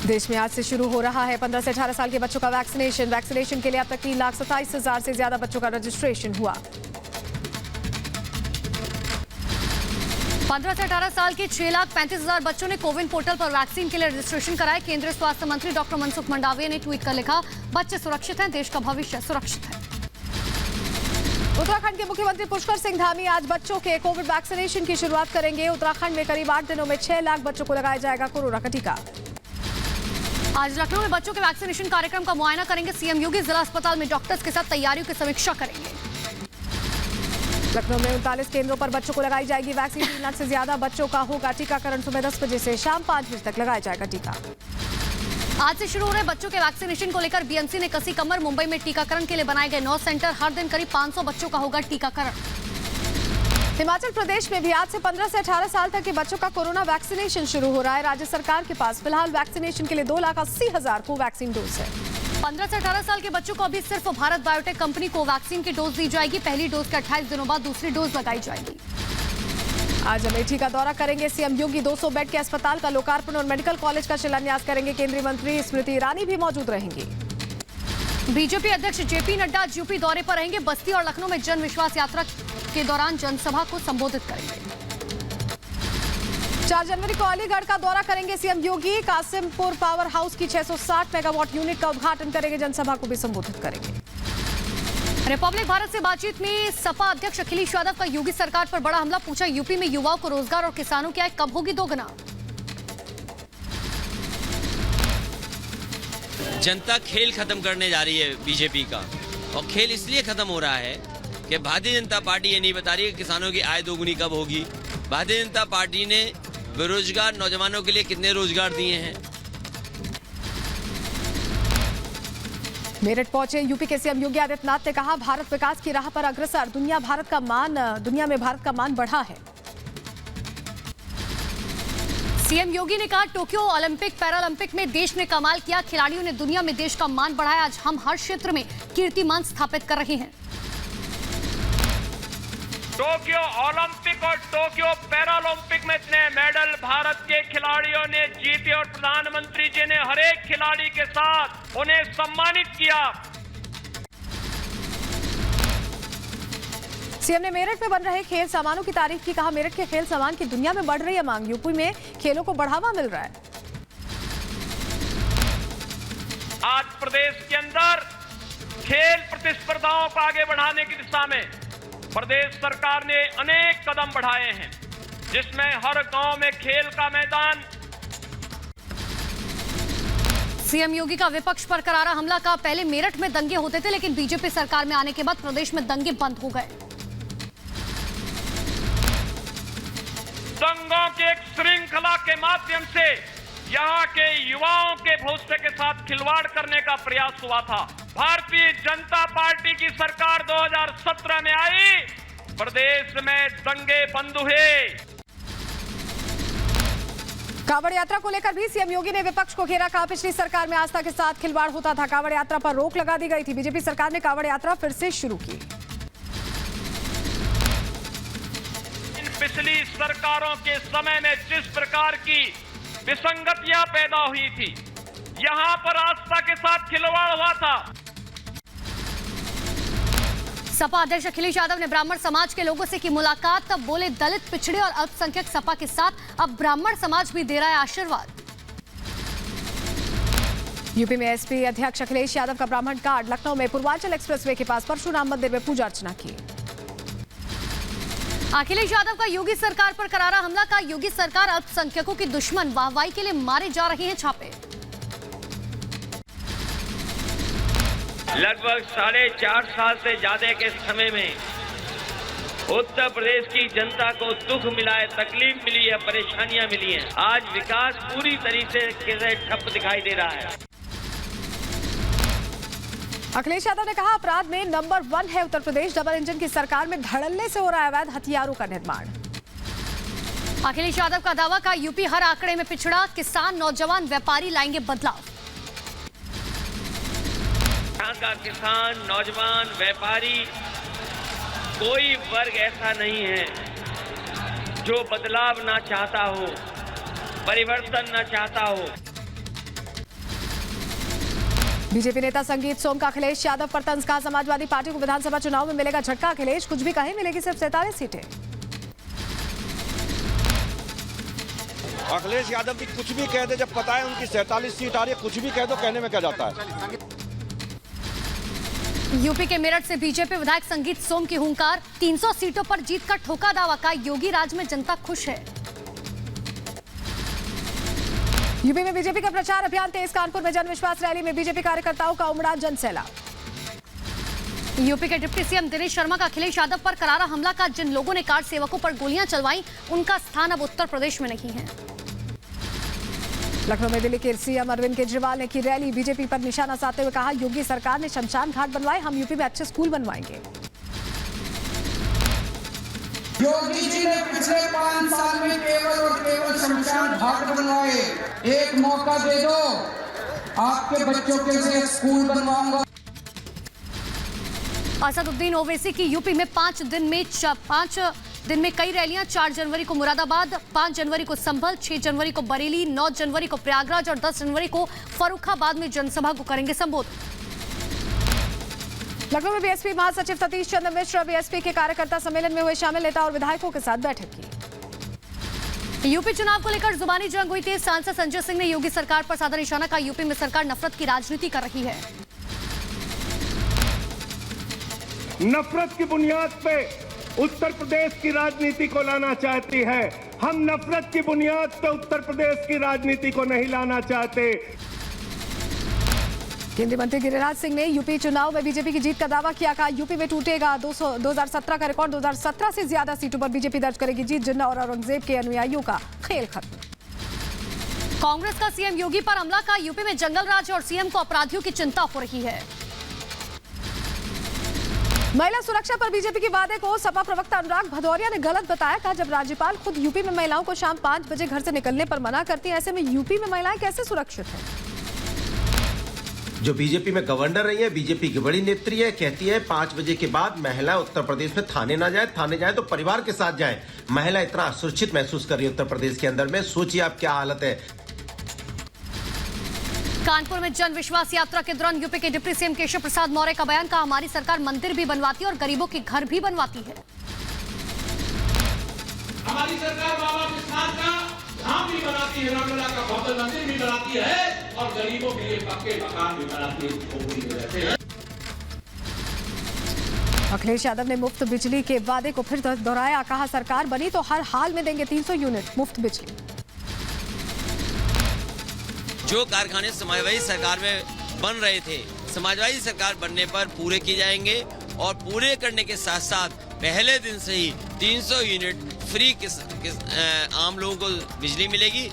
देश में आज से शुरू हो रहा है 15 से 18 साल के बच्चों का वैक्सीनेशन के लिए अब तक 3,27,000 से ज्यादा बच्चों का रजिस्ट्रेशन हुआ। 15 से 18 साल के 6,35,000 बच्चों ने कोविन पोर्टल पर वैक्सीन के लिए रजिस्ट्रेशन कराया। केंद्रीय स्वास्थ्य मंत्री डॉक्टर मनसुख मंडाविया ने ट्वीट कर लिखा, बच्चे सुरक्षित हैं, देश का भविष्य सुरक्षित है। उत्तराखंड के मुख्यमंत्री पुष्कर सिंह धामी आज बच्चों के कोविड वैक्सीनेशन की शुरुआत करेंगे। उत्तराखंड में करीब 8 दिनों में 6 लाख बच्चों को लगाया जाएगा कोरोना का टीका। आज लखनऊ में बच्चों के वैक्सीनेशन कार्यक्रम का मुआयना करेंगे सीएम योगी। जिला अस्पताल में डॉक्टर्स के साथ तैयारियों की समीक्षा करेंगे। लखनऊ में 39 केंद्रों पर बच्चों को लगाई जाएगी वैक्सीन। 3 लाख से ज्यादा बच्चों का होगा टीकाकरण। सुबह 10 बजे से शाम 5 बजे तक लगाया जाएगा टीका। आज से शुरू हो रहे बच्चों के वैक्सीनेशन को लेकर बीएमसी ने कसी कमर। मुंबई में टीकाकरण के लिए बनाए गए 9 सेंटर। हर दिन करीब 500 बच्चों का होगा टीकाकरण। हिमाचल प्रदेश में भी आज से 15 से 18 साल तक के बच्चों का कोरोना वैक्सीनेशन शुरू हो रहा है। राज्य सरकार के पास फिलहाल वैक्सीनेशन के लिए 2,80,000 को वैक्सीन डोज है। 15 से 18 साल के बच्चों को अभी सिर्फ भारत बायोटेक कंपनी को वैक्सीन की डोज दी जाएगी। पहली डोज के 28 दिनों बाद दूसरी डोज लगाई जाएगी। आज अमेठी का दौरा करेंगे सीएम योगी। 200 बेड के अस्पताल का लोकार्पण और मेडिकल कॉलेज का शिलान्यास करेंगे। केंद्रीय मंत्री स्मृति ईरानी भी मौजूद रहेंगी। बीजेपी अध्यक्ष जेपी नड्डा आज यूपी दौरे पर रहेंगे। बस्ती और लखनऊ में जन विश्वास यात्रा के दौरान जनसभा को संबोधित करेंगे। 4 जनवरी को अलीगढ़ का दौरा करेंगे सीएम योगी। कासिमपुर पावर हाउस की 660 मेगावाट यूनिट का उद्घाटन करेंगे। जनसभा को भी संबोधित करेंगे। रिपब्लिक भारत से बातचीत में सपा अध्यक्ष अखिलेश यादव का योगी सरकार पर बड़ा हमला। पूछा, यूपी में युवाओं को रोजगार और किसानों की आय कब होगी दोगुना। जनता खेल खत्म करने जा रही है बीजेपी का, और खेल इसलिए खत्म हो रहा है कि भारतीय जनता पार्टी ये नहीं बता रही है कि किसानों की आय दोगुनी कब होगी। भारतीय जनता पार्टी ने बेरोजगार नौजवानों के लिए कितने रोजगार दिए हैं। मेरठ पहुंचे यूपी के सीएम योगी आदित्यनाथ ने कहा, भारत विकास की राह पर अग्रसर। दुनिया में भारत का मान बढ़ा है। सीएम योगी ने कहा, टोक्यो ओलंपिक पैरालंपिक में देश ने कमाल किया। खिलाड़ियों ने दुनिया में देश का मान बढ़ाया। आज हम हर क्षेत्र में कीर्तिमान स्थापित कर रहे हैं। टोक्यो ओलंपिक और टोक्यो पैरालंपिक में इतने मेडल भारत के खिलाड़ियों ने जीते और प्रधानमंत्री जी ने हर एक खिलाड़ी के साथ उन्हें सम्मानित किया। सीएम ने मेरठ में बन रहे खेल सामानों की तारीफ की। कहा, मेरठ के खेल सामान की दुनिया में बढ़ रही है मांग। यूपी में खेलों को बढ़ावा मिल रहा है। आज प्रदेश के अंदर खेल प्रतिस्पर्धाओं को आगे बढ़ाने की दिशा में प्रदेश सरकार ने अनेक कदम बढ़ाए हैं, जिसमें हर गांव में खेल का मैदान। सीएम योगी का विपक्ष पर करारा हमला। का पहले मेरठ में दंगे होते थे, लेकिन बीजेपी सरकार में आने के बाद प्रदेश में दंगे बंद हो गए। दंगों की एक श्रृंखला के माध्यम से यहाँ के युवाओं के भविष्य के साथ खिलवाड़ करने का प्रयास हुआ था। भारतीय जनता पार्टी की सरकार 2017 में आई, प्रदेश में दंगे बंद हुए। कांवड़ यात्रा को लेकर भी सीएम योगी ने विपक्ष को घेरा। कहा, पिछली सरकार में आस्था के साथ खिलवाड़ होता था। कांवड़ यात्रा पर रोक लगा दी गई थी। बीजेपी सरकार ने कांवड़ यात्रा फिर से शुरू की। इन पिछली सरकारों के समय में जिस प्रकार की विसंगतियां पैदा हुई थी, यहां पर आस्था के साथ खिलवाड़ हुआ था। सपा अध्यक्ष अखिलेश यादव ने ब्राह्मण समाज के लोगों से की मुलाकात। तब बोले, दलित, पिछड़े और अल्पसंख्यक सपा के साथ अब ब्राह्मण समाज भी दे रहा है आशीर्वाद। यूपी में एसपी अध्यक्ष अखिलेश यादव का ब्राह्मण कार्ड। लखनऊ में पूर्वांचल एक्सप्रेसवे के पास परशुराम मंदिर में पूजा अर्चना की। अखिलेश यादव का योगी सरकार पर करारा हमला। का योगी सरकार अल्पसंख्यकों की दुश्मन। वाहवाही के लिए मारे जा रहे हैं छापे। लगभग 4.5 साल से ज्यादा के समय में उत्तर प्रदेश की जनता को दुख मिला है, तकलीफ मिली है, परेशानियां मिली हैं। आज विकास पूरी तरीके से ठप दिखाई दे रहा है। अखिलेश यादव ने कहा, अपराध में नंबर 1 है उत्तर प्रदेश। डबल इंजन की सरकार में धड़ल्ले से हो रहा है अवैध हथियारों का निर्माण। अखिलेश यादव का दावा। का यूपी हर आंकड़े में पिछड़ा। किसान, नौजवान, व्यापारी लाएंगे बदलाव। यहाँ का किसान, नौजवान, व्यापारी, कोई वर्ग ऐसा नहीं है जो बदलाव ना चाहता हो, परिवर्तन ना चाहता हो। बीजेपी नेता संगीत सोम का अखिलेश यादव पर तंज कहा, समाजवादी पार्टी को विधानसभा चुनाव में मिलेगा झटका। अखिलेश कुछ भी कहे, मिलेगी सिर्फ 47 सीटें। अखिलेश यादव भी कुछ भी कह दे, जब पता है उनकी 47 सीट आ रही है, कुछ भी कह दो, कहने में क्या जाता है। यूपी के मेरठ से बीजेपी विधायक संगीत सोम की हुंकार, 300 सीटों पर जीत का ठोका दावा, का योगी राज में जनता खुश है। यूपी में बीजेपी का प्रचार अभियान तेज, कानपुर में जन विश्वास रैली में बीजेपी कार्यकर्ताओं का उमड़ा जनसैलाब। यूपी के डिप्टी सीएम दिनेश शर्मा का अखिलेश यादव पर करारा हमला, का जिन लोगों ने कार सेवकों पर गोलियां चलवाई उनका स्थान अब उत्तर प्रदेश में नहीं है। लखनऊ में दिल्ली के सीएम अरविंद केजरीवाल ने की रैली, बीजेपी पर निशाना साधते हुए कहा, योगी सरकार ने शमशान घाट बनवाए, हम यूपी में अच्छे स्कूल बनवाएंगे। योगी जी ने पिछले 5 साल में केवल और केवल शमशान घाट बनवाए। एक मौका दे दो, आपके बच्चों के लिए स्कूल बनवाऊंगा। असदुद्दीन ओवैसी की यूपी में 5 दिन में कई रैलियां, 4 जनवरी को मुरादाबाद, 5 जनवरी को संभल, 6 जनवरी को बरेली, 9 जनवरी को प्रयागराज और 10 जनवरी को फर्रुखाबाद में जनसभा को करेंगे संबोधित। लखनऊ में बीएसपी महासचिव सतीश चंद्र मिश्र बीएसपी के कार्यकर्ता सम्मेलन में हुए शामिल, नेता और विधायकों के साथ बैठक की। यूपी चुनाव को लेकर जुबानी जंग हुई थी, सांसद संजय सिंह ने योगी सरकार पर साधा निशाना, का यूपी में सरकार नफरत की राजनीति कर रही है। नफरत की बुनियाद पे उत्तर प्रदेश की राजनीति को लाना चाहती है। हम नफरत की बुनियाद पे उत्तर प्रदेश की राजनीति को नहीं लाना चाहते। केंद्रीय मंत्री गिरिराज सिंह ने यूपी चुनाव में बीजेपी की जीत का दावा किया, कहा यूपी में टूटेगा 2017 का रिकॉर्ड, 2017 से ज्यादा सीटों पर बीजेपी दर्ज करेगी जीत, जिन्ना और औरंगजेब के अनुयायियों का खेल खत्म। कांग्रेस का सीएम योगी पर हमला, का यूपी में जंगल राज और सीएम को अपराधियों की चिंता हो रही है। महिला सुरक्षा पर बीजेपी के वादे को सपा प्रवक्ता अनुराग भदौरिया ने गलत बताया, कहा जब राज्यपाल खुद यूपी में महिलाओं को शाम 5 बजे घर से निकलने पर मना करती है, ऐसे में यूपी में महिलाएं कैसे सुरक्षित हैं? जो बीजेपी में गवर्नर रही है, बीजेपी की बड़ी नेत्री है, कहती है 5 बजे के बाद महिला उत्तर प्रदेश में थाने ना जाए, थाने जाए तो परिवार के साथ जाए। महिला इतना सुरक्षित महसूस कर रही है उत्तर प्रदेश के अंदर में, सोचिए आप क्या हालत है। कानपुर में जन विश्वास यात्रा के दौरान यूपी के डिप्टी सीएम केशव प्रसाद मौर्य का बयान, का हमारी सरकार मंदिर भी बनवाती है और गरीबों के घर भी बनवाती है। हमारी सरकार बाबा विश्वनाथ का धाम भी बनाती है, रामलला का भव्य मंदिर भी बनाती है और गरीबों के लिए पक्के मकान भी बनाती है। अखिलेश यादव ने मुफ्त बिजली के वादे को फिर दोहराया, कहा सरकार बनी तो हर हाल में देंगे 300 यूनिट मुफ्त बिजली। जो कारखाने समाजवादी सरकार में बन रहे थे, समाजवादी सरकार बनने पर पूरे किए जाएंगे और पूरे करने के साथ साथ पहले दिन से ही 300 यूनिट फ्री आम लोगों को बिजली मिलेगी।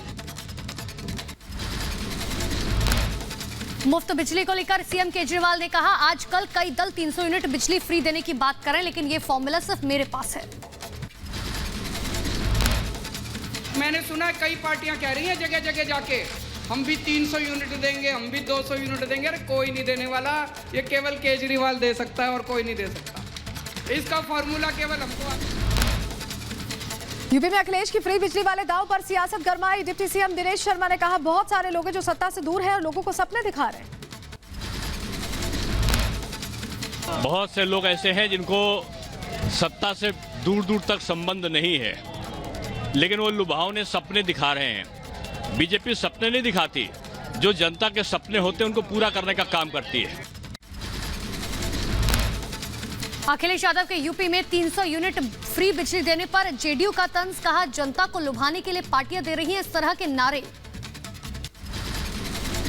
मुफ्त बिजली को लेकर सीएम केजरीवाल ने कहा, आजकल कई दल 300 यूनिट बिजली फ्री देने की बात करें, लेकिन ये फॉर्मूला सिर्फ मेरे पास है। मैंने सुना कई पार्टियां कह रही हैं जगह जगह जाके, हम भी 300 यूनिट देंगे, हम भी 200 यूनिट देंगे। अरे कोई नहीं देने वाला, ये केवल केजरीवाल दे सकता है और कोई नहीं दे सकता। इसका फॉर्मूला केवल हमको। यूपी में अखिलेश की फ्री बिजली वाले दाव पर सियासत गरमाई, डिप्टी सीएम दिनेश शर्मा ने कहा, बहुत सारे लोग हैं जो सत्ता से दूर हैं और लोगों को सपने दिखा रहे हैं। बहुत से लोग ऐसे हैं जिनको सत्ता से दूर दूर तक संबंध नहीं है, लेकिन वो लुभावने सपने दिखा रहे हैं। बीजेपी सपने नहीं दिखाती, जो जनता के सपने होते हैं उनको पूरा करने का काम करती है। अखिलेश यादव के यूपी में 300 यूनिट फ्री बिजली देने पर जेडीयू का तंज, कहा जनता को लुभाने के लिए पार्टियां दे रही हैं इस तरह के नारे।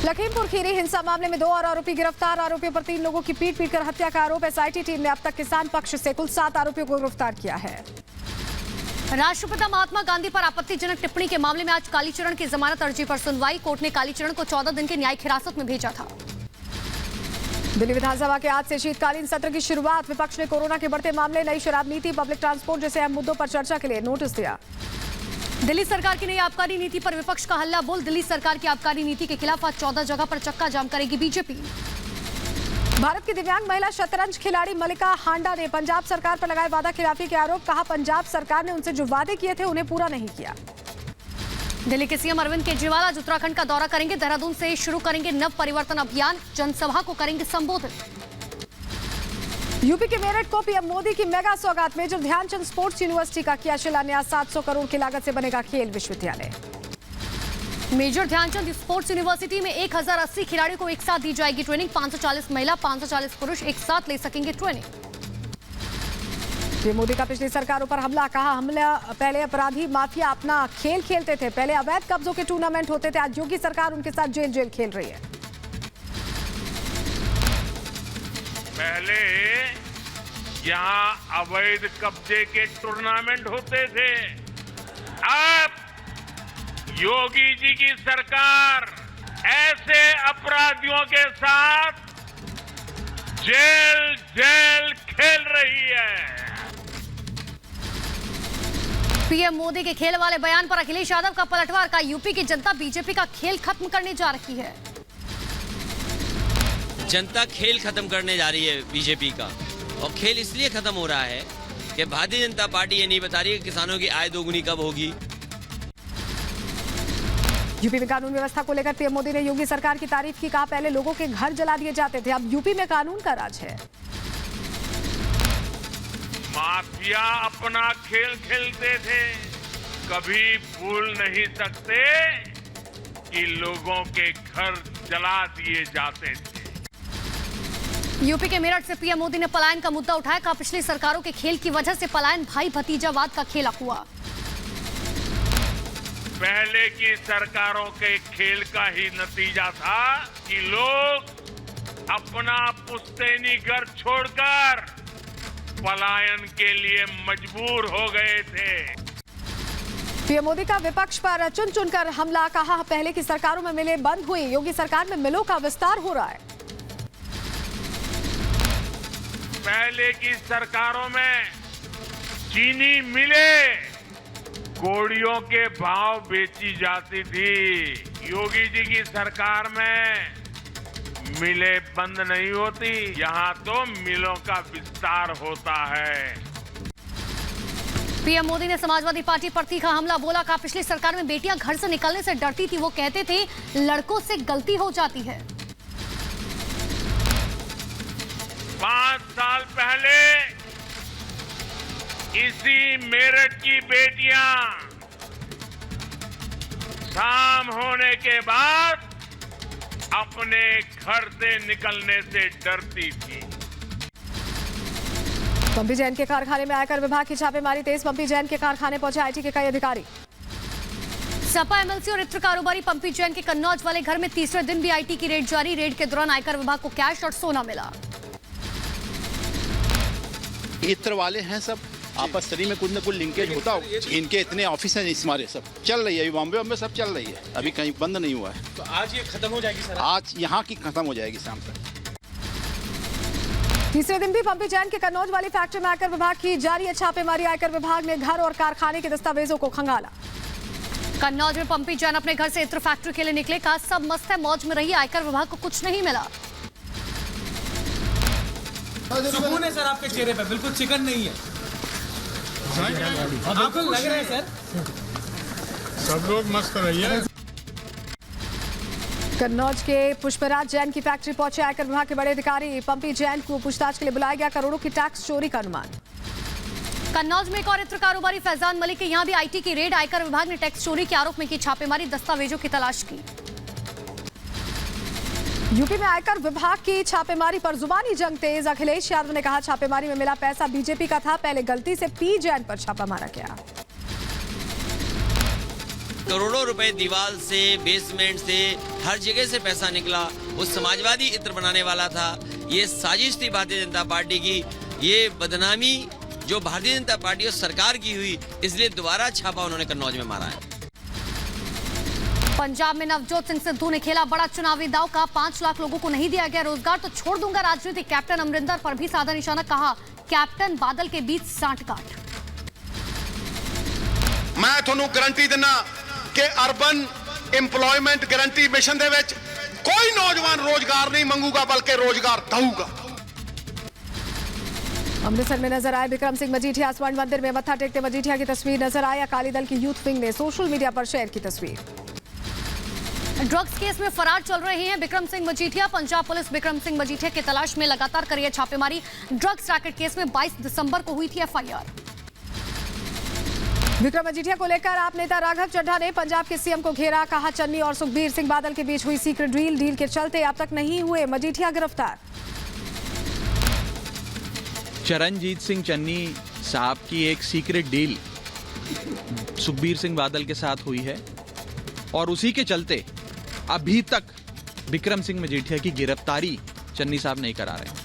लखीमपुर खीरी हिंसा मामले में 2 और आरोपी गिरफ्तार, आरोपियों पर 3 लोगों की पीट पीट कर हत्या का आरोप। एसआईटी टीम ने अब तक किसान पक्ष से कुल 7 आरोपियों को गिरफ्तार किया है। राष्ट्रपिता महात्मा गांधी पर आपत्तिजनक टिप्पणी के मामले में आज कालीचरण की जमानत अर्जी पर सुनवाई, कोर्ट ने कालीचरण को 14 दिन की न्यायिक हिरासत में भेजा था। दिल्ली विधानसभा के आज से शीतकालीन सत्र की शुरुआत, विपक्ष ने कोरोना के बढ़ते मामले, नई शराब नीति, पब्लिक ट्रांसपोर्ट जैसे अहम मुद्दों पर चर्चा के लिए नोटिस दिया। दिल्ली सरकार की नई आबकारी नीति पर विपक्ष का हल्ला बोल, दिल्ली सरकार की आबकारी नीति के खिलाफ आज 14 जगह पर चक्का जाम करेगी बीजेपी। भारत की दिव्यांग महिला शतरंज खिलाड़ी मलिका हांडा ने पंजाब सरकार पर लगाए वादा खिलाफी के आरोप, कहा पंजाब सरकार ने उनसे जो वादे किए थे उन्हें पूरा नहीं किया। दिल्ली के सीएम अरविंद केजरीवाल आज उत्तराखंड का दौरा करेंगे। देहरादून से शुरू करेंगे नव परिवर्तन अभियान, जनसभा को करेंगे संबोधित। यूपी के मेरठ को पीएम मोदी की मेगा सौगात। मेजर ध्यानचंद स्पोर्ट्स यूनिवर्सिटी का किया शिलान्यास। 700 करोड़ की लागत से बनेगा खेल विश्वविद्यालय। मेजर ध्यानचंद स्पोर्ट्स यूनिवर्सिटी में 1080 खिलाड़ियों को एक साथ दी जाएगी ट्रेनिंग। 540 महिला 540 पुरुष एक साथ ले सकेंगे ट्रेनिंग। पीएम मोदी का पिछली सरकारों पर हमला। कहा हमला पहले अपराधी माफिया अपना खेल खेलते थे, पहले अवैध कब्जों के टूर्नामेंट होते थे, आज योगी सरकार उनके साथ जेल जेल खेल रही है। पहले यहाँ अवैध कब्जे के टूर्नामेंट होते थे, अब योगी जी की सरकार ऐसे अपराधियों के साथ जेल जेल खेल रही है। पीएम मोदी के खेल वाले बयान पर अखिलेश यादव का पलटवार। का यूपी की जनता बीजेपी का खेल खत्म करने जा रही है। जनता खेल खत्म करने जा रही है बीजेपी का, और खेल इसलिए खत्म हो रहा है कि भारतीय जनता पार्टी ये नहीं बता रही है कि किसानों की आय दोगुनी कब होगी। यूपी में कानून व्यवस्था को लेकर पीएम मोदी ने योगी सरकार की तारीफ की। कहा पहले लोगों के घर जला दिए जाते थे, अब यूपी में कानून का राज है। माफिया अपना खेल खेलते थे, कभी भूल नहीं सकते कि लोगों के घर जला दिए जाते थे। यूपी के मेरठ से पीएम मोदी ने पलायन का मुद्दा उठाया। कहा पिछली सरकारों के खेल की वजह से पलायन भाई भतीजावाद का खेल हुआ। पहले की सरकारों के खेल का ही नतीजा था कि लोग अपना पुश्तैनी घर छोड़कर पलायन के लिए मजबूर हो गए थे। पीएम मोदी का विपक्ष पर चुन चुनकर हमला। कहा पहले की सरकारों में मिलें बंद हुई, योगी सरकार में मिलों का विस्तार हो रहा है। पहले की सरकारों में चीनी मिले कौड़ियों के भाव बेची जाती थी, योगी जी की सरकार में मिलें बंद नहीं होती, यहाँ तो मिलों का विस्तार होता है। पीएम मोदी ने समाजवादी पार्टी पर तीखा हमला। बोला कहा पिछली सरकार में बेटियां घर से निकलने से डरती थी, वो कहते थे लड़कों से गलती हो जाती है। 5 साल पहले इसी मेरठ की बेटियां शाम होने के बाद अपने घर से निकलने से डरती थी। पंपी जैन के कारखाने में आयकर विभाग की छापेमारी तेज। पंपी जैन के कारखाने पहुंचे आईटी के कई अधिकारी। सपा एमएलसी और इत्र कारोबारी पंपी जैन के कन्नौज वाले घर में तीसरे दिन भी आईटी की रेड जारी। रेड के दौरान आयकर विभाग को कैश और सोना मिला। इत्र वाले हैं सब, आपस में कुछ न कुछ लिंकेज होता हो। इनके इतने ऑफिस हैं, इस मारे सब चल रही है, अभी बॉम्बे सब चल रही है, अभी कहीं बंद नहीं हुआ है। तो आज ये खत्म हो जाएगी सर? आज यहाँ की खत्म हो जाएगी शाम तक। तीसरे दिन भी पंपी जैन के कन्नौज वाली फैक्ट्री में आयकर विभाग की जारी है छापेमारी। आयकर विभाग ने घर और कारखाने के दस्तावेजों को खंगाला। कन्नौज में पंपी जैन अपने घर से इत्र फैक्ट्री के लिए निकले। कहा सब मस्त है, मौज में रही, आयकर विभाग को कुछ नहीं मिला। सुकून है सर आपके चेहरे पे, बिल्कुल चिकन नहीं है। आपको लग रहा है सर? सब लोग मस्त रहिए। कन्नौज के पुष्पराज जैन की फैक्ट्री पहुंचे आयकर विभाग के बड़े अधिकारी। पंपी जैन को पूछताछ के लिए बुलाया गया। करोड़ों की टैक्स चोरी का अनुमान। कन्नौज में एक और इत्र कारोबारी फैजान मलिक के यहां भी आईटी की रेड। आयकर विभाग ने टैक्स चोरी के आरोप में की छापेमारी, दस्तावेजों की तलाश की। यूपी में आयकर विभाग की छापेमारी पर जुबानी जंग तेज। अखिलेश यादव ने कहा छापेमारी में मिला पैसा बीजेपी का था, पहले गलती से पी जैन पर छापा मारा गया। करोड़ों रुपए दीवार से, बेसमेंट से, हर जगह से पैसा निकला। उस समाजवादी इत्र बनाने वाला था। ये साजिश थी भारतीय जनता पार्टी की। ये बदनामी जो भारतीय जनता पार्टी और सरकार की हुई, इसलिए दोबारा छापा उन्होंने कन्नौज में मारा है। पंजाब में नवजोत सिंह सिद्धू ने खेला बड़ा चुनावी दांव। कहा 5 लाख लोगों को नहीं दिया गया रोजगार तो छोड़ दूंगा राजनीति। कैप्टन अमरिंदर पर भी साधा निशाना। कहा कैप्टन बादल के बीच सांठगांठ। मैं ਤੁਹਾਨੂੰ गारंटी देना कि अर्बन एम्प्लॉयमेंट गारंटी मिशन ਦੇ ਵਿੱਚ कोई नौजवान रोजगार नहीं मंगूगा बल्कि रोजगार दूंगा। अमृतसर में नजर आए विक्रम सिंह मजीठिया। स्वर्ण मंदिर में मत्था टेकते मजीठिया की तस्वीर नजर आई। अकाली दल की यूथ विंग ने सोशल मीडिया पर शेयर की तस्वीर। ड्रग्स केस में फरार चल रहे हैं विक्रम सिंह मजीठिया। पंजाब पुलिस विक्रम सिंह मजीठिया की तलाश में लगातार कर रही है छापेमारी। ड्रग्स रैकेट केस में 22 दिसंबर को हुई थी एफआईआर। विक्रम मजीठिया को लेकर आप नेता राघव चड्ढा ने पंजाब के सीएम को घेरा। कहा चन्नी और सुखबीर सिंह बादल के बीच हुई सीक्रेट डील के चलते अब तक नहीं हुए मजीठिया गिरफ्तार। चरणजीत सिंह चन्नी साहब की एक सीक्रेट डील सुखबीर सिंह बादल के साथ हुई है और उसी के चलते अभी तक विक्रम सिंह मजीठिया की गिरफ्तारी चन्नी साहब नहीं करा रहे।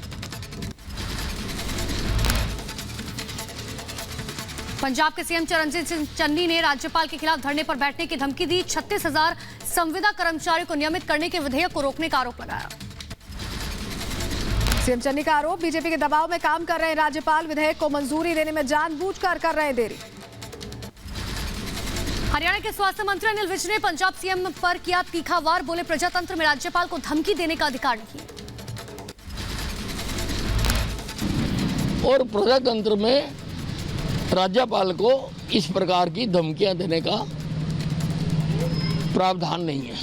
पंजाब के सीएम चरणजीत सिंह चन्नी ने राज्यपाल के खिलाफ धरने पर बैठने की धमकी दी। 36,000 संविदा कर्मचारियों को नियमित करने के विधेयक को रोकने का आरोप लगाया। सीएम चन्नी का आरोप, बीजेपी के दबाव में काम कर रहे राज्यपाल विधेयक को मंजूरी देने में जानबूझकर कर रहे देरी। हरियाणा के स्वास्थ्य मंत्री अनिल विज ने पंजाब सीएम पर किया तीखा वार। बोले प्रजातंत्र में राज्यपाल को धमकी देने का अधिकार नहीं। और प्रजातंत्र में राज्यपाल को इस प्रकार की धमकियां देने का प्रावधान नहीं है।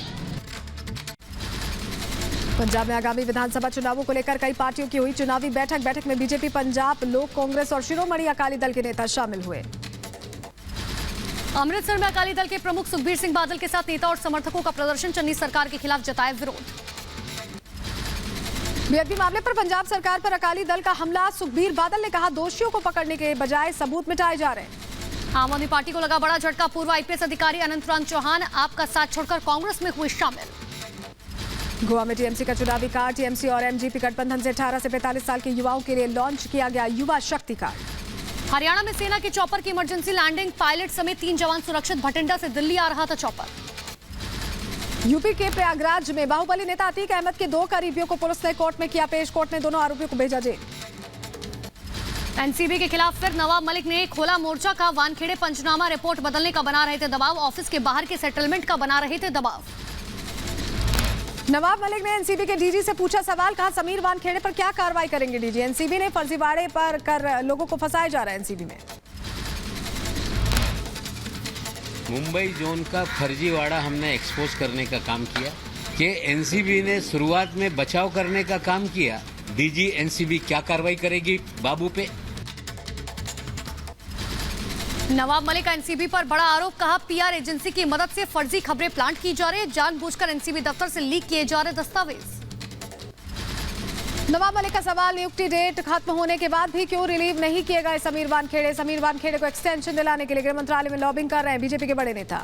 पंजाब में आगामी विधानसभा चुनावों को लेकर कई पार्टियों की हुई चुनावी बैठक में बीजेपी, पंजाब लोक कांग्रेस और शिरोमणि अकाली दल के नेता शामिल हुए। अमृतसर में अकाली दल के प्रमुख सुखबीर सिंह बादल के साथ नेता और समर्थकों का प्रदर्शन। चन्नी सरकार के खिलाफ जताया विरोध। बेअदबी मामले पर पंजाब सरकार पर अकाली दल का हमला। सुखबीर बादल ने कहा दोषियों को पकड़ने के बजाय सबूत मिटाए जा रहे हैं। आम आदमी पार्टी को लगा बड़ा झटका। पूर्व आईपीएस अधिकारी अनंतराम चौहान आपका साथ छोड़कर कांग्रेस में हुए शामिल। गोवा में टीएमसी का चुनावी कार्ड। टीएमसी और एमजीपी गठबंधन से 18 से 45 साल के युवाओं के लिए लॉन्च किया गया युवा शक्ति कार्ड। हरियाणा में सेना के चॉपर की इमरजेंसी लैंडिंग। पायलट समेत 3 जवान सुरक्षित। भटिंडा से दिल्ली आ रहा था चॉपर। यूपी के प्रयागराज में बाहुबली नेता अतीक अहमद के 2 करीबियों को पुलिस ने कोर्ट में किया पेश। कोर्ट ने दोनों आरोपियों को भेजा जेल। एनसीबी के खिलाफ फिर नवाब मलिक ने खोला मोर्चा का। वानखेड़े पंचनामा रिपोर्ट बदलने का बना रहे थे दबाव। ऑफिस के बाहर के सेटलमेंट का बना रहे थे दबाव। नवाब मलिक ने एनसीबी के डीजी से पूछा सवाल। कहा समीर वानखेड़े पर क्या कार्रवाई करेंगे डीजी। एनसीबी ने फर्जीवाड़े पर कर लोगों को फंसाया जा रहा है एनसीबी में। मुंबई जोन का फर्जीवाड़ा हमने एक्सपोज करने का काम किया कि एनसीबी ने शुरुआत में बचाव करने का काम किया। डीजी एनसीबी क्या कार्रवाई करेगी बाबू पे। नवाब मलिक का एनसीबी पर बड़ा आरोप। कहा पीआर एजेंसी की मदद से फर्जी खबरें प्लांट की जा रही है। जानबूझकर एनसीबी दफ्तर से लीक किए जा रहे दस्तावेज। नवाब मलिक का सवाल, नियुक्ति डेट खत्म होने के बाद भी क्यों रिलीव नहीं किए गए समीर वानखेड़े। समीर वानखेड़े को एक्सटेंशन दिलाने के लिए गृह मंत्रालय में लॉबिंग कर रहे हैं बीजेपी के बड़े नेता।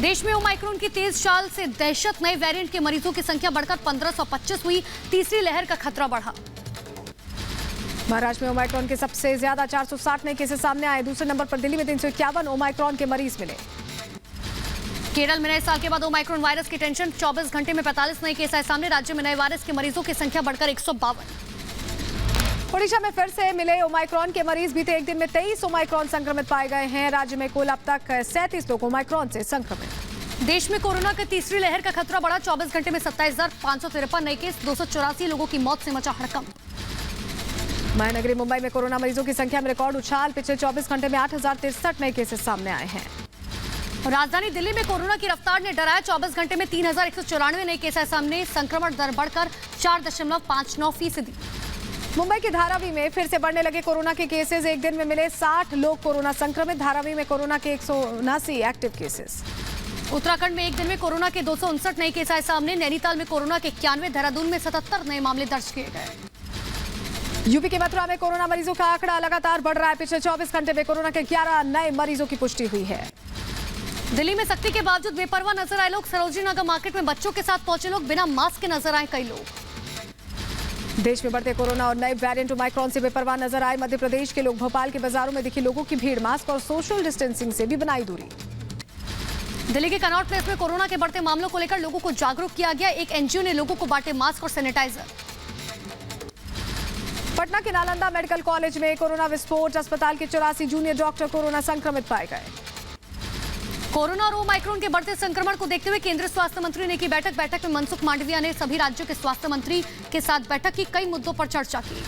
देश में ओमाइक्रोन की तेज चाल से दहशत। नए वेरिएंट के मरीजों की संख्या बढ़कर 1525 हुई। तीसरी लहर का खतरा बढ़ा। महाराष्ट्र में ओमाइक्रोन के सबसे ज्यादा 460 नए केसेस सामने आए। दूसरे नंबर पर दिल्ली में 351 ओमाइक्रोन के मरीज मिले। केरल में नए साल के बाद ओमाइक्रोन वायरस की टेंशन। 24 घंटे में 45 नए केस आए सामने। राज्य में नए वायरस के मरीजों की संख्या बढ़कर 152। ओडिशा में फिर से मिले ओमाइक्रोन के मरीज। बीते एक दिन में 23 ओमाइक्रोन संक्रमित पाए गए हैं। राज्य में कुल अब तक 37 लोग ओमाइक्रोन से संक्रमित। देश में कोरोना की तीसरी लहर का खतरा बढ़ा। 24 घंटे में 27,553 नए केस। 284 लोगों की मौत से मचा हड़कंप। महानगरी मुंबई में कोरोना मरीजों की संख्या में रिकॉर्ड उछाल। पिछले 24 घंटे में 8,063 नए केसेस सामने आए हैं। राजधानी दिल्ली में कोरोना की रफ्तार ने डराया। 24 घंटे में 3,194 नए केस आए सामने। संक्रमण दर बढ़कर 4.59%। मुंबई के धारावी में फिर से बढ़ने लगे कोरोना के केसेस। एक दिन में मिले 60 लोग कोरोना संक्रमित। धारावी में कोरोना के 179 एक्टिव केसेस। उत्तराखंड में एक दिन में कोरोना के 259 नए केस आए सामने। नैनीताल में कोरोना के 91। देहरादून में 77 नए मामले दर्ज किए गए। यूपी के मथुरा में कोरोना मरीजों का आंकड़ा लगातार बढ़ रहा है। पिछले 24 घंटे में कोरोना के 11 नए मरीजों की पुष्टि हुई है। दिल्ली में सख्ती के बावजूद बेपरवाह नजर आए लोग। सरोजिनी नगर मार्केट में बच्चों के साथ पहुंचे लोग। बिना मास्क के नजर आए कई लोग। देश में बढ़ते कोरोना और नए वेरिएंट ओमाइक्रोन से बेपरवाह नजर आए मध्य प्रदेश के लोग। भोपाल के बाजारों में दिखी लोगों की भीड़। मास्क और सोशल डिस्टेंसिंग से भी बनाई दूरी। दिल्ली के कनॉट प्लेस में कोरोना के बढ़ते मामलों को लेकर लोगों को जागरूक किया गया। एक एनजीओ ने लोगों को बांटे मास्क और सैनिटाइजर। पटना के नालंदा मेडिकल कॉलेज में कोरोना विस्फोट। अस्पताल के 84 जूनियर डॉक्टर कोरोना संक्रमित पाए गए। कोरोना और ओमाइक्रोन के बढ़ते संक्रमण को देखते हुए केंद्रीय स्वास्थ्य मंत्री ने की बैठक में मनसुख मांडविया ने सभी राज्यों के स्वास्थ्य मंत्री के साथ बैठक की। कई मुद्दों पर चर्चा की।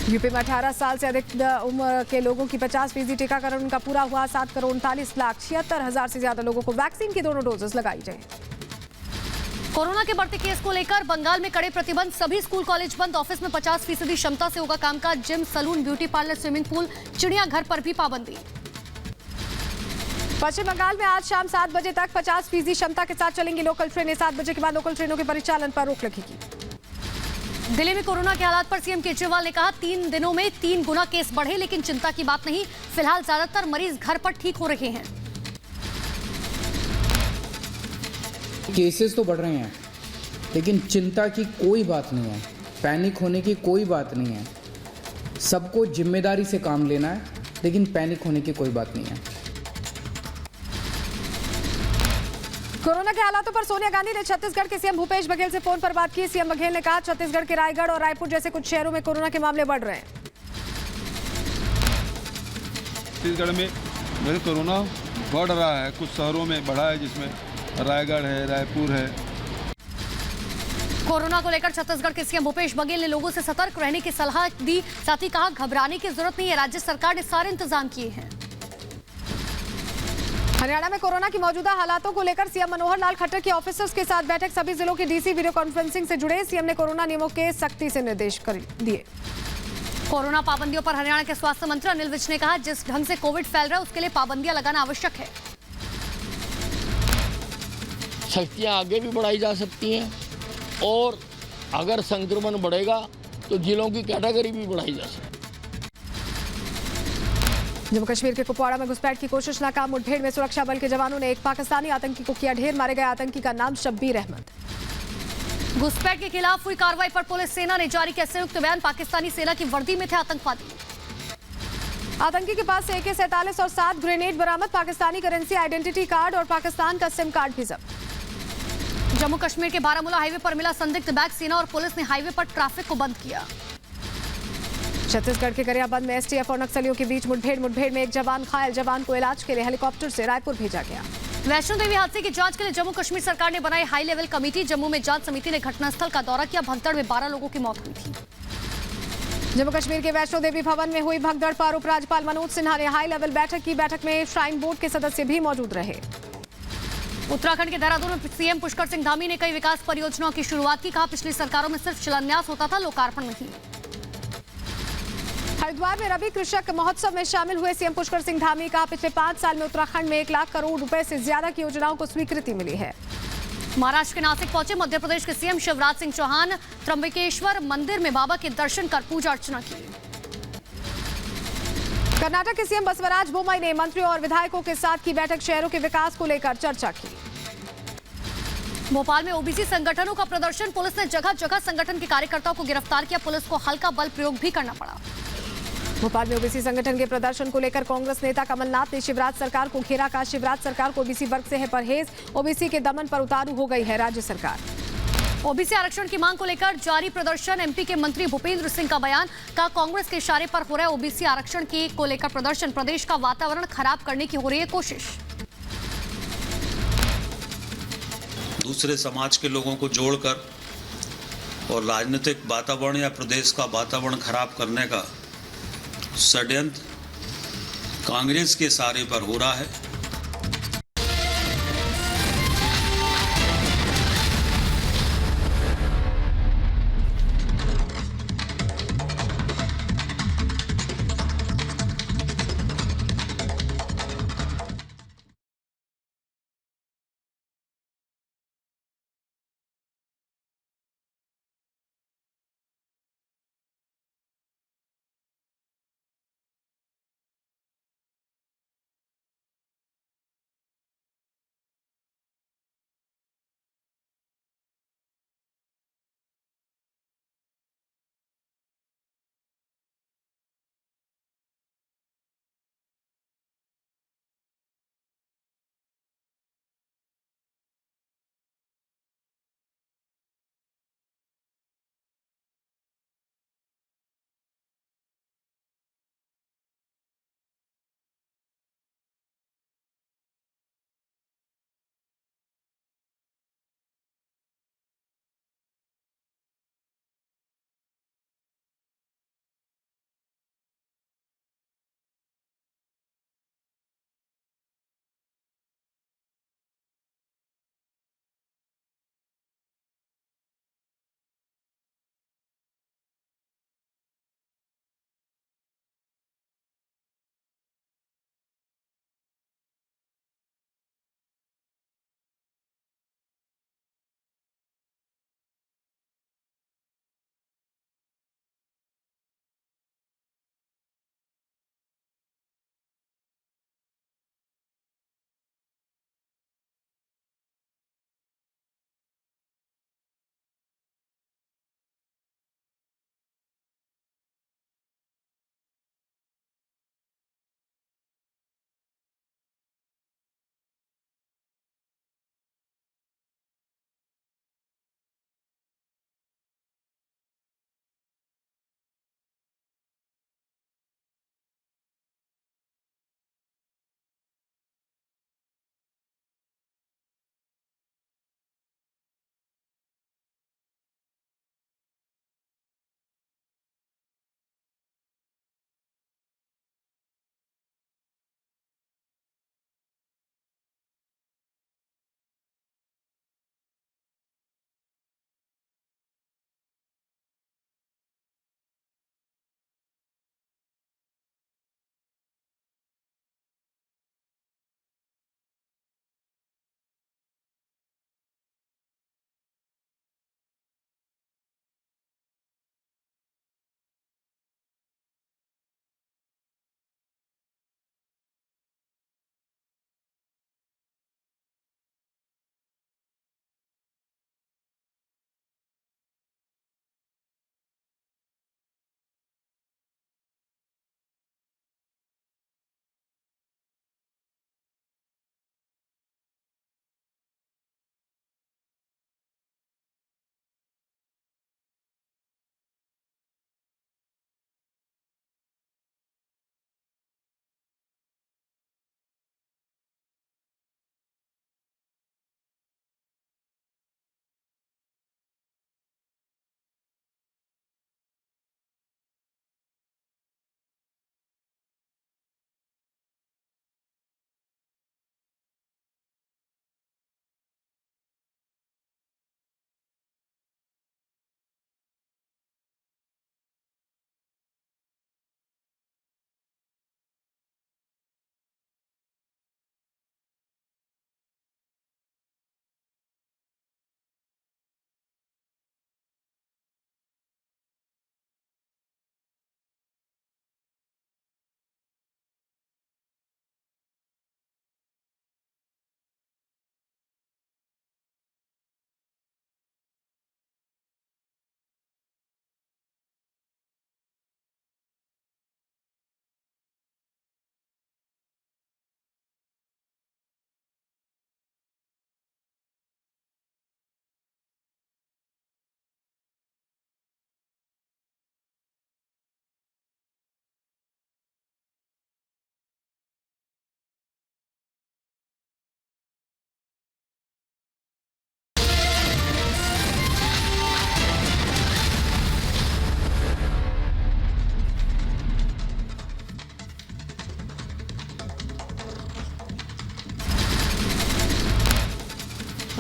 यूपी में 18 साल से अधिक उम्र के लोगों की 50% टीकाकरण उनका पूरा हुआ। 7,39,76,000 से ज्यादा लोगों को वैक्सीन की दोनों डोजेस लगाई गई। कोरोना के बढ़ते केस को लेकर बंगाल में कड़े प्रतिबंध। सभी स्कूल कॉलेज बंद। ऑफिस में 50% क्षमता से होगा कामकाज। Gym, salon, beauty parlour, swimming pool, चिड़ियाघर पर भी पाबंदी। पश्चिम बंगाल में आज शाम 7 बजे तक 50% क्षमता के साथ चलेंगी लोकल ट्रेनें। 7 बजे के बाद लोकल ट्रेनों के परिचालन पर रोक लगेगी। दिल्ली में कोरोना के हालात पर सीएम केजरीवाल ने कहा 3 दिनों में 3 गुना केस बढ़े, लेकिन चिंता की बात नहीं। फिलहाल ज्यादातर मरीज घर पर ठीक हो रहे हैं। केसेस तो बढ़ रहे हैं, लेकिन चिंता की कोई बात नहीं है, पैनिक होने की कोई बात नहीं है। सबको जिम्मेदारी से काम लेना है, लेकिन पैनिक होने की कोई बात नहीं है। कोरोना के हालातों पर सोनिया गांधी ने छत्तीसगढ़ के सीएम भूपेश बघेल से फोन पर बात की। सीएम बघेल ने कहा छत्तीसगढ़ के रायगढ़ और रायपुर जैसे कुछ शहरों में कोरोना के मामले बढ़ रहे हैं। छत्तीसगढ़ में वैसे कोरोना बढ़ रहा है, कुछ शहरों में बढ़ा है, जिसमें रायगढ़ है, रायपुर है। कोरोना को लेकर छत्तीसगढ़ के सीएम भूपेश बघेल ने लोगों से सतर्क रहने की सलाह दी। साथ ही कहा घबराने की जरूरत नहीं है, राज्य सरकार ने सारे इंतजाम किए हैं। हरियाणा में कोरोना की मौजूदा हालातों को लेकर सीएम मनोहर लाल खट्टर की ऑफिसर्स के साथ बैठक। सभी जिलों के डीसी वीडियो कॉन्फ्रेंसिंग से जुड़े। सीएम ने कोरोना नियमों के सख्ती से निर्देश दिए। कोरोना पाबंदियों पर हरियाणा के स्वास्थ्य मंत्री अनिल विज ने कहा जिस ढंग से कोविड फैल रहा है उसके लिए पाबंदियां लगाना आवश्यक है। सख्तियां आगे भी बढ़ाई जा सकती हैं और अगर संक्रमण बढ़ेगा तो जिलों की कैटेगरी भी बढ़ाई जा सकती है। जम्मू कश्मीर के कुपवाड़ा में घुसपैठ की कोशिश नाकाम। मुठभेड़ में सुरक्षा बल के जवानों ने एक पाकिस्तानी आतंकी को किया ढेर। मारे गए आतंकी का नाम शब्बीर अहमद। घुसपैठ के खिलाफ हुई कार्रवाई पर पुलिस सेना ने जारी किया संयुक्त बयान। पाकिस्तानी सेना की वर्दी में थे आतंकवादी। आतंकी के पास से AK-47 और 7 ग्रेनेड बरामद। पाकिस्तानी करेंसी, आइडेंटिटी कार्ड और पाकिस्तान का सिम कार्ड भी जब्त। जम्मू कश्मीर के बारामूला हाईवे पर मिला संदिग्ध बैग। सेना और पुलिस ने हाईवे पर ट्रैफिक को बंद किया। छत्तीसगढ़ के गरियाबंद में एसटीएफ और नक्सलियों के बीच मुठभेड़ में एक जवान घायल। जवान को इलाज के लिए हेलीकॉप्टर से रायपुर भेजा गया। वैष्णो देवी हादसे की जांच के लिए जम्मू कश्मीर सरकार ने बनाई हाई लेवल कमेटी। जम्मू में जांच समिति ने घटनास्थल का दौरा किया। भगदड़ में 12 लोगों की मौत हुई थी। जम्मू कश्मीर के वैष्णो देवी भवन में हुई भगदड़ पर उपराज्यपाल मनोज सिन्हा ने हाई लेवल बैठक की। बैठक में श्राइन बोर्ड के सदस्य भी मौजूद रहे। उत्तराखंड के देहरादून में सीएम पुष्कर सिंह धामी ने कई विकास परियोजनाओं की शुरुआत की। कहा पिछली सरकारों में सिर्फ शिलान्यास होता था, लोकार्पण नहीं। हरिद्वार में रबी कृषक महोत्सव में शामिल हुए सीएम पुष्कर सिंह धामी। कहा पिछले 5 साल में उत्तराखंड में 1 लाख करोड़ रुपए से ज्यादा की योजनाओं को स्वीकृति मिली है। महाराष्ट्र के नासिक पहुंचे मध्य प्रदेश के सीएम शिवराज सिंह चौहान। त्र्यंबकेश्वर मंदिर में बाबा के दर्शन कर पूजा अर्चना की। कर्नाटक के सीएम बसवराज बोम्मई ने मंत्रियों और विधायकों के साथ की बैठक। शहरों के विकास को लेकर चर्चा की। भोपाल में ओबीसी संगठनों का प्रदर्शन। पुलिस ने जगह जगह संगठन के कार्यकर्ताओं को गिरफ्तार किया। पुलिस को हल्का बल प्रयोग भी करना पड़ा। भोपाल में ओबीसी संगठन के प्रदर्शन को लेकर कांग्रेस नेता कमलनाथ ने शिवराज सरकार को घेरा। कहा शिवराज सरकार को ओबीसी वर्ग से है परहेज। ओबीसी के दमन पर उतारू हो गई है राज्य सरकार। ओबीसी आरक्षण की मांग को लेकर जारी प्रदर्शन। एमपी के मंत्री भूपेंद्र सिंह का बयान। कहा कांग्रेस के इशारे पर हो रहा है ओबीसी आरक्षण को लेकर प्रदर्शन। प्रदेश का वातावरण खराब करने की हो रही है कोशिश। दूसरे समाज के लोगों को जोड़कर और राजनीतिक वातावरण या प्रदेश का वातावरण खराब करने का षड्यंत्र कांग्रेस के इशारे पर हो रहा है।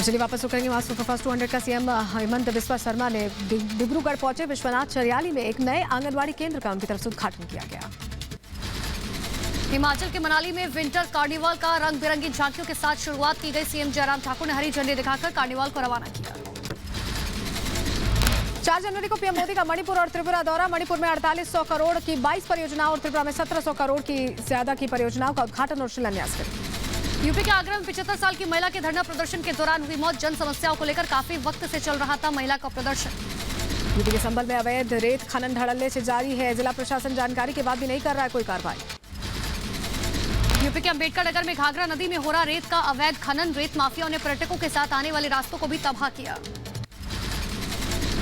चलिए वापस रुकेंगे वहाँ सुपरफास्ट 200 का सीएम हेमंत बिस्वा शर्मा ने डिब्रूगढ़ पहुंचे विश्वनाथ चरियाली में एक नए आंगनबाड़ी केंद्र का उनकी तरफ से उद्घाटन किया गया। हिमाचल के मनाली में विंटर कार्निवाल का रंग बिरंगी झांकियों के साथ शुरुआत की गई। सीएम जयराम ठाकुर ने हरी झंडी दिखाकर कार्निवाल को रवाना किया। 4 जनवरी को पीएम मोदी का मणिपुर और त्रिपुरा दौरा। मणिपुर में 4800 करोड़ की 22 परियोजनाओं और त्रिपुरा में 1700 करोड़ की ज्यादा की परियोजनाओं का उद्घाटन और शिलान्यास करेंगे। यूपी के आगरा में 75 साल की महिला के धरना प्रदर्शन के दौरान हुई मौत। जन समस्याओं को लेकर काफी वक्त से चल रहा था महिला का प्रदर्शन। यूपी के संभल में अवैध रेत खनन धड़ल्ले से जारी है। जिला प्रशासन जानकारी के बाद भी नहीं कर रहा है कोई कार्रवाई। यूपी के अंबेडकर नगर में घाघरा नदी में हो रहा रेत का अवैध खनन। रेत माफियाओं ने पर्यटकों के साथ आने वाले रास्तों को भी तबाह किया।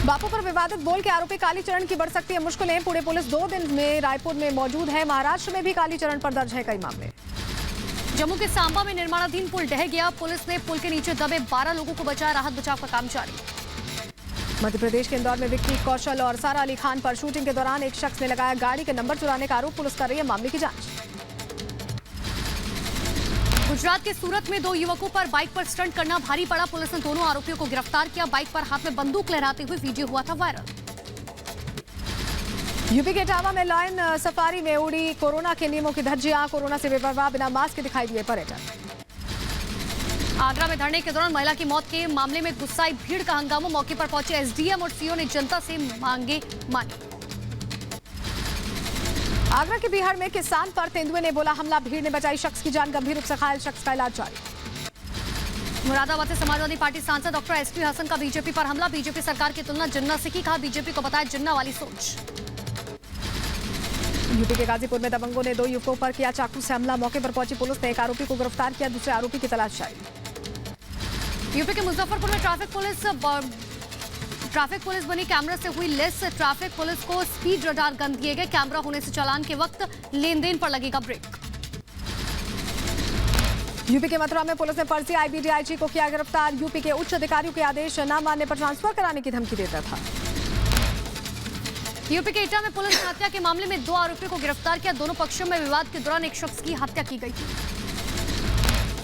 बापू पर विवादित बोल के आरोपी कालीचरण की बढ़ सकती है मुश्किलें। पुणे पुलिस 2 दिन में रायपुर में मौजूद है। महाराष्ट्र में भी कालीचरण पर दर्ज है कई मामले। जम्मू के सांबा में निर्माणाधीन पुल ढह गया। पुलिस ने पुल के नीचे दबे 12 लोगों को बचाया। राहत बचाव का काम जारी। मध्य प्रदेश के इंदौर में विक्की कौशल और सारा अली खान पर शूटिंग के दौरान एक शख्स ने लगाया गाड़ी के नंबर चुराने का आरोप। पुलिस कर रही है मामले की जांच। गुजरात के सूरत में 2 युवकों पर बाइक पर स्टंट करना भारी पड़ा। पुलिस ने दोनों आरोपियों को गिरफ्तार किया। बाइक पर हाथ में बंदूक लहराते हुए वीडियो हुआ था वायरल। यूपी के इटावा में लायन सफारी में उड़ी कोरोना के नियमों की धज्जियां। कोरोना से बेपरवाह बिना मास्क के दिखाई दिए पर्यटक। आगरा में धरने के दौरान महिला की मौत के मामले में गुस्साई भीड़ का हंगामा। मौके पर पहुंचे एसडीएम और सीओ ने जनता से मांगे मानी। आगरा के बिहार में किसान पर तेंदुए ने बोला हमला। भीड़ ने बचाई शख्स की जान। गंभीर रूप से घायल शख्स का इलाज जारी। मुरादाबाद से समाजवादी पार्टी सांसद डॉक्टर एसपी हसन का बीजेपी पर हमला। बीजेपी सरकार की तुलना जिन्ना से की। कहा बीजेपी को बताया जिन्ना वाली सोच। यूपी के गाजीपुर में दबंगों ने 2 युवकों पर किया चाकू से हमला। मौके पर पहुंची पुलिस ने एक आरोपी को गिरफ्तार किया। दूसरे आरोपी की तलाश जारी। यूपी के मुजफ्फरपुर में ट्रैफिक पुलिस बनी। कैमरा से हुई लेस। ट्रैफिक पुलिस को स्पीड रडार गन दिए गए। कैमरा होने से चालान के वक्त लेन देन पर लगेगा ब्रेक। यूपी के मथुरा में पुलिस ने फर्जी आईबीडीआईजी को किया गिरफ्तार। यूपी के उच्च अधिकारियों के आदेश न मानने पर ट्रांसफर कराने की धमकी देता था। यूपी के एटा में पुलिस ने हत्या के मामले में 2 आरोपियों को गिरफ्तार किया। दोनों पक्षों में विवाद के दौरान एक शख्स की हत्या की गई थी।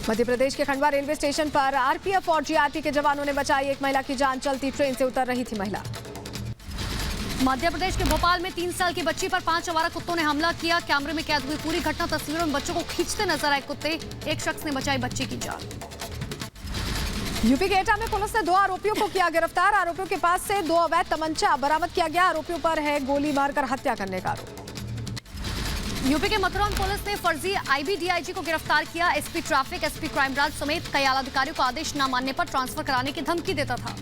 मध्य प्रदेश के खंडवा रेलवे स्टेशन पर आरपीएफ और जीआरपी के जवानों ने बचाई एक महिला की जान। चलती ट्रेन से उतर रही थी महिला। मध्य प्रदेश के भोपाल में 3 साल की बच्ची पर 5 आवारा कुत्तों ने हमला किया। कैमरे में कैद हुई पूरी घटना। तस्वीरों में बच्चों को खींचते नजर आए कुत्ते। एक शख्स ने बचाई बच्ची की जान। यूपी के एटा में पुलिस ने 2 आरोपियों को किया गिरफ्तार। आरोपियों के पास से 2 अवैध तमंचा बरामद किया गया। आरोपियों पर है गोली मारकर हत्या करने का आरोप। यूपी के मथुरा में पुलिस ने फर्जी आईबीडीआईजी को गिरफ्तार किया। SP traffic, SP crime branch समेत कई आला अधिकारियों को आदेश न मानने पर ट्रांसफर कराने की धमकी देता था।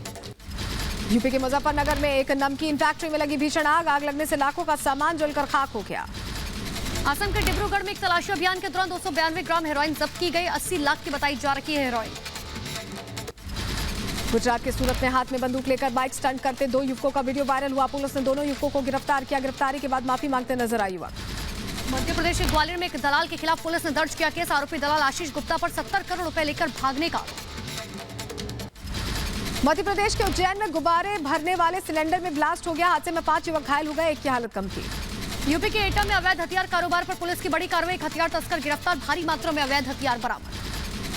यूपी के मुजफ्फरनगर में एक नमकीन फैक्ट्री में लगी भीषण आग। आग लगने से लाखों का सामान जलकर खाक हो गया। असम के डिब्रूगढ़ में एक तलाशी अभियान के दौरान 292 ग्राम हेरोइन जब्त की गई। 80 लाख की बताई जा रही है हेरोइन। गुजरात के सूरत में हाथ में बंदूक लेकर बाइक स्टंट करते 2 युवकों का वीडियो वायरल हुआ। पुलिस ने दोनों युवकों को गिरफ्तार किया। गिरफ्तारी के बाद माफी मांगते नजर आए युवक। मध्य प्रदेश के ग्वालियर में एक दलाल के खिलाफ पुलिस ने दर्ज किया केस। आरोपी दलाल आशीष गुप्ता पर 70 करोड़ रुपए लेकर भागने का आरोप। मध्य प्रदेश के उज्जैन में गुब्बारे भरने वाले सिलेंडर में ब्लास्ट हो गया। हादसे में 5 युवक घायल हो गए। एक की हालत गंभीर। यूपी के एटा में अवैध हथियार कारोबार पर पुलिस की बड़ी कार्रवाई। हथियार तस्कर गिरफ्तार। भारी मात्रा में अवैध हथियार बरामद।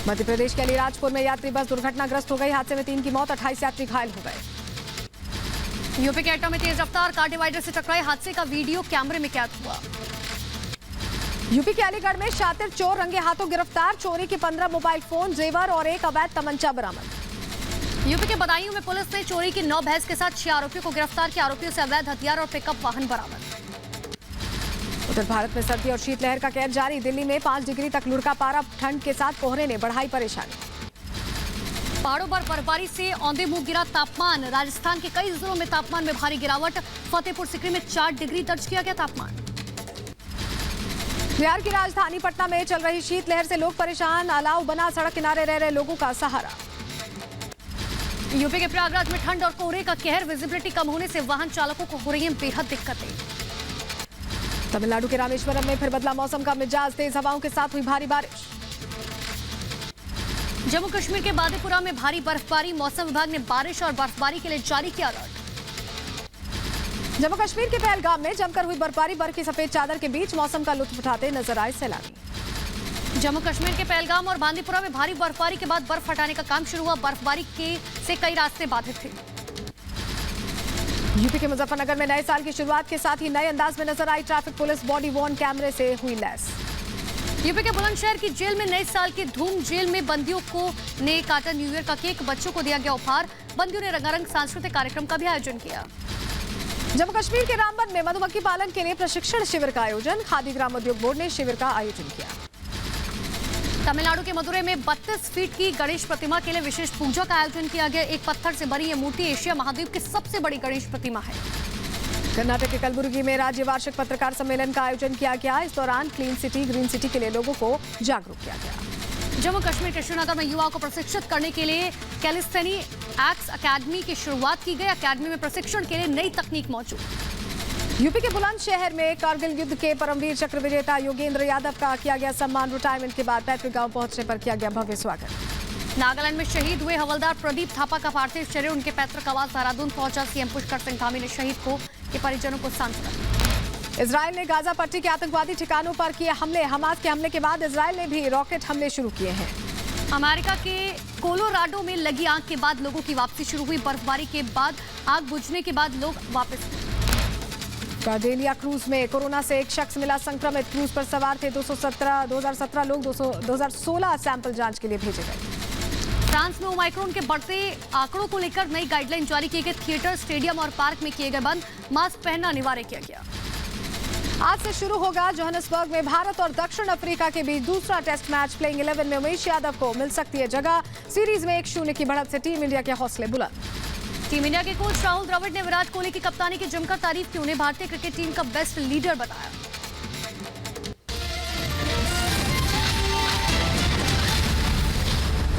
मध्य प्रदेश के अलीराजपुर में यात्री बस दुर्घटनाग्रस्त हो गई। हादसे में 3 की मौत, 28 यात्री घायल हो गए। यूपी के एटा में तेज रफ्तार कार डिवाइडर से टकराई। हादसे का वीडियो कैमरे में कैद हुआ। यूपी के अलीगढ़ में शातिर चोर रंगे हाथों गिरफ्तार। चोरी के 15 मोबाइल फोन, जेवर और एक अवैध तमंचा बरामद। यूपी के बदायूं में पुलिस ने चोरी की 9 भैंस के साथ 6 आरोपियों को गिरफ्तार किया। आरोपियों से अवैध हथियार और पिकअप वाहन बरामद। उत्तर भारत में सर्दी और शीतलहर का कहर जारी। दिल्ली में 5 डिग्री तक लुढ़का पारा। ठंड के साथ कोहरे ने बढ़ाई परेशानी। पहाड़ों पर बर्फबारी से औंधे मुंह गिरा तापमान। राजस्थान के कई जिलों में तापमान में भारी गिरावट। फतेहपुर सीकरी में 4 डिग्री दर्ज किया गया तापमान। बिहार की राजधानी पटना में चल रही शीतलहर से लोग परेशान। अलाव बना सड़क किनारे रह रहे लोगों का सहारा। यूपी के प्रयागराज में ठंड और कोहरे का कहर। विजिबिलिटी कम होने से वाहन चालकों को हो रही है बेहद दिक्कतें। तमिलनाडु के रामेश्वरम में फिर बदला मौसम का मिजाज। तेज हवाओं के साथ हुई भारी बारिश। जम्मू कश्मीर के बांदीपुरा में भारी बर्फबारी। मौसम विभाग ने बारिश और बर्फबारी के लिए जारी किया अलर्ट। जम्मू कश्मीर के पहलगाम में जमकर हुई बर्फबारी। बर्फ की सफेद चादर के बीच मौसम का लुत्फ उठाते नजर आए सैलानी। जम्मू कश्मीर के पहलगाम और बांदीपुरा में भारी बर्फबारी के बाद बर्फ हटाने का काम शुरू हुआ। बर्फबारी से कई रास्ते बाधित थे। यूपी के मुजफ्फरनगर में नए साल की शुरुआत के साथ ही नए अंदाज में नजर आई ट्रैफिक पुलिस। बॉडी वॉर्न कैमरे से हुई लैस। यूपी के बुलंदशहर की जेल में नए साल की धूम। जेल में बंदियों को ने काटा न्यू ईयर का केक। बच्चों को दिया गया उपहार। बंदियों ने रंगारंग सांस्कृतिक कार्यक्रम का भी आयोजन किया। जम्मू कश्मीर के रामबन में मधुमक्खी पालन के लिए प्रशिक्षण शिविर का आयोजन। खादी ग्राम उद्योग बोर्ड ने शिविर का आयोजन किया। तमिलनाडु के मदुरै में 32 फीट की गणेश प्रतिमा के लिए विशेष पूजा का आयोजन किया गया। एक पत्थर से बनी यह मूर्ति एशिया महाद्वीप की सबसे बड़ी गणेश प्रतिमा है। कर्नाटक के कलबुर्गी में राज्य वार्षिक पत्रकार सम्मेलन का आयोजन किया गया। इस दौरान क्लीन सिटी ग्रीन सिटी के लिए लोगों को जागरूक किया गया। जम्मू कश्मीर के श्रीनगर में युवाओं को प्रशिक्षित करने के लिए कैलिस्थनी एक्स अकेडमी की शुरुआत की गई। अकेडमी में प्रशिक्षण के लिए नई तकनीक मौजूद। यूपी के बुलंदशहर में कारगिल युद्ध के परमवीर चक्र विजेता योगेंद्र यादव का किया गया सम्मान। रिटायरमेंट के बाद पैतृक गांव पहुंचने पर किया गया भव्य स्वागत। नागालैंड में शहीद हुए हवलदार प्रदीप थापा का पार्थिव शरीर उनके पैतृक आवास देहरादून पहुंचा। सीएम पुष्कर सिंह धामी ने शहीद के परिजनों को सांत्वना दी। इजरायल ने गाजा पट्टी के आतंकवादी ठिकानों पर किए हमले। हमास के हमले के बाद इजरायल ने भी रॉकेट हमले शुरू किए हैं। अमेरिका के कोलोराडो में लगी आग के बाद लोगों की वापसी शुरू हुई। बर्फबारी के बाद आग बुझने के बाद लोग वापस। कार्डेलिया क्रूज में कोरोना से एक शख्स मिला संक्रमित। क्रूज पर सवार थे 2017 लोग। 2016 सैंपल जांच के लिए भेजे गए। फ्रांस में ओमाइक्रोन के बढ़ते आंकड़ों को लेकर नई गाइडलाइन जारी की गई। थिएटर, स्टेडियम और पार्क में किए गए बंद। मास्क पहनना अनिवार्य किया गया। आज से शुरू होगा जोहानिसबर्ग में भारत और दक्षिण अफ्रीका के बीच दूसरा टेस्ट मैच। प्लेइंग 11 में उमेश यादव को मिल सकती है जगह। सीरीज में 1-0 की बढ़त से टीम इंडिया के हौसले बुलंद। टीम इंडिया के कोच राहुल द्रविड़ ने विराट कोहली की कप्तानी की जमकर तारीफ की। उन्हें भारतीय क्रिकेट टीम का बेस्ट लीडर बताया।